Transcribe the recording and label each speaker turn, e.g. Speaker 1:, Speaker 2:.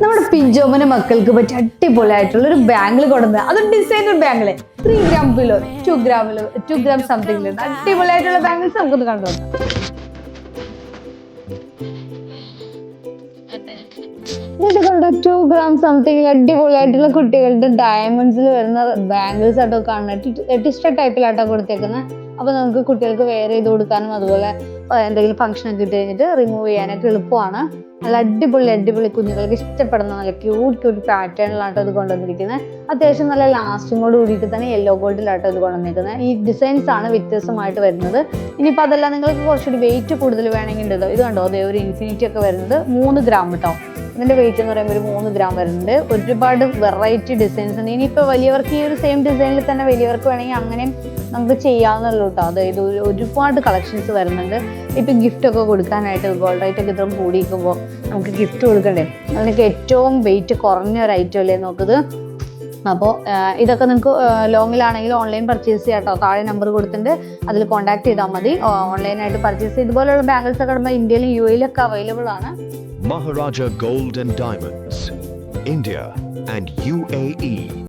Speaker 1: നമ്മുടെ പിഞ്ചോമന മക്കൾക്ക് പറ്റിയ അടിപൊളിയായിട്ടുള്ള ഒരു ബാംഗിൾ കൊടുക്കുന്നത്, അത് designer bangle 3 gram below 2 gram something അടിപൊളിയായിട്ടുള്ള ബാംഗിൾസ് നമുക്കൊന്ന് കണ്ടു. ഇത് കണ്ടോ, 2 gram സംതിങ് അടിപൊളിയായിട്ടുള്ള കുട്ടികളുടെ ഡയമണ്ട്സിൽ വരുന്ന ബാംഗിൾസ് ആട്ടോ കാണുന്നത്. ടിസ്റ്റർ ടൈപ്പിലാട്ടോ കൊടുത്തേക്കുന്നത്. അപ്പോൾ നമുക്ക് കുട്ടികൾക്ക് വെയർ ചെയ്ത് കൊടുക്കാനും അതുപോലെ എന്തെങ്കിലും ഫംഗ്ഷനൊക്കെ ഇട്ട് കഴിഞ്ഞിട്ട് റിമൂവ് ചെയ്യാനൊക്കെ എളുപ്പമാണ്. നല്ല അടിപൊളി കുഞ്ഞുങ്ങൾക്ക് ഇഷ്ടപ്പെടുന്ന നല്ല ക്യൂട്ട് പാറ്റേണിലാട്ടോ ഇത് കൊണ്ടുവന്നിരിക്കുന്നത്. അത്യാവശ്യം നല്ല ലാസ്റ്റിങ്ങോട് കൂടിയിട്ട് തന്നെ യെല്ലോ ഗോൾഡിലാട്ടോ ഇത് കൊണ്ടുവന്നിരിക്കുന്നത്. ഈ ഡിസൈൻസ് ആണ് വ്യത്യസ്തമായിട്ട് വരുന്നത്. ഇനിയിപ്പോൾ അതെല്ലാം നിങ്ങൾക്ക് കുറച്ചുകൂടി വെയിറ്റ് കൂടുതൽ വേണമെങ്കിൽ ഉണ്ടല്ലോ, ഇത് കണ്ടോ, അതേ ഒരു ഇൻഫിനിറ്റി ഒക്കെ വരുന്നത് 3 gram കേട്ടോ. ഇതിൻ്റെ വെയിറ്റ് എന്ന് പറയുമ്പോൾ ഒരു 3 gram വരുന്നുണ്ട്. ഒരുപാട് വെറൈറ്റി ഡിസൈൻസ് ഉണ്ട്. ഇനിയിപ്പോൾ വലിയവർക്ക് ഈ ഒരു സെയിം ഡിസൈനിൽ തന്നെ വലിയവർക്ക് വേണമെങ്കിൽ അങ്ങനെയും നമുക്ക് ചെയ്യാവുന്നല്ലോ കേട്ടോ. അതായത് ഒരുപാട് കളക്ഷൻസ് വരുന്നുണ്ട്. ഇപ്പം ഗിഫ്റ്റൊക്കെ കൊടുക്കാനായിട്ട് ഗോൾഡ് റേറ്റ് ഒക്കെ ഇത്രയും കൂടിയിരിക്കുമ്പോൾ നമുക്ക് ഗിഫ്റ്റ് കൊടുക്കണ്ടേ, അതിനൊക്കെ ഏറ്റവും വെയിറ്റ് കുറഞ്ഞ ഒരു ഐറ്റം അല്ലേ നോക്കുന്നത്. അപ്പോൾ ഇതൊക്കെ നിങ്ങൾക്ക് ലോങ്ങിലാണെങ്കിൽ ഓൺലൈൻ പർച്ചേസ് ചെയ്യാം കേട്ടോ. താഴെ നമ്പർ കൊടുത്തിട്ടുണ്ട്, അതിൽ കോൺടാക്ട് ചെയ്താൽ മതി. ഓൺലൈനായിട്ട് പർച്ചേസ് ചെയ്ത് ഇതുപോലെയുള്ള ബാംഗിൾസ് ഒക്കെ നമ്മുടെ ഇന്ത്യയിലും UAE ഒക്കെ അവൈലബിൾ ആണ്.
Speaker 2: Maharaja Gold and Diamonds, India and UAE.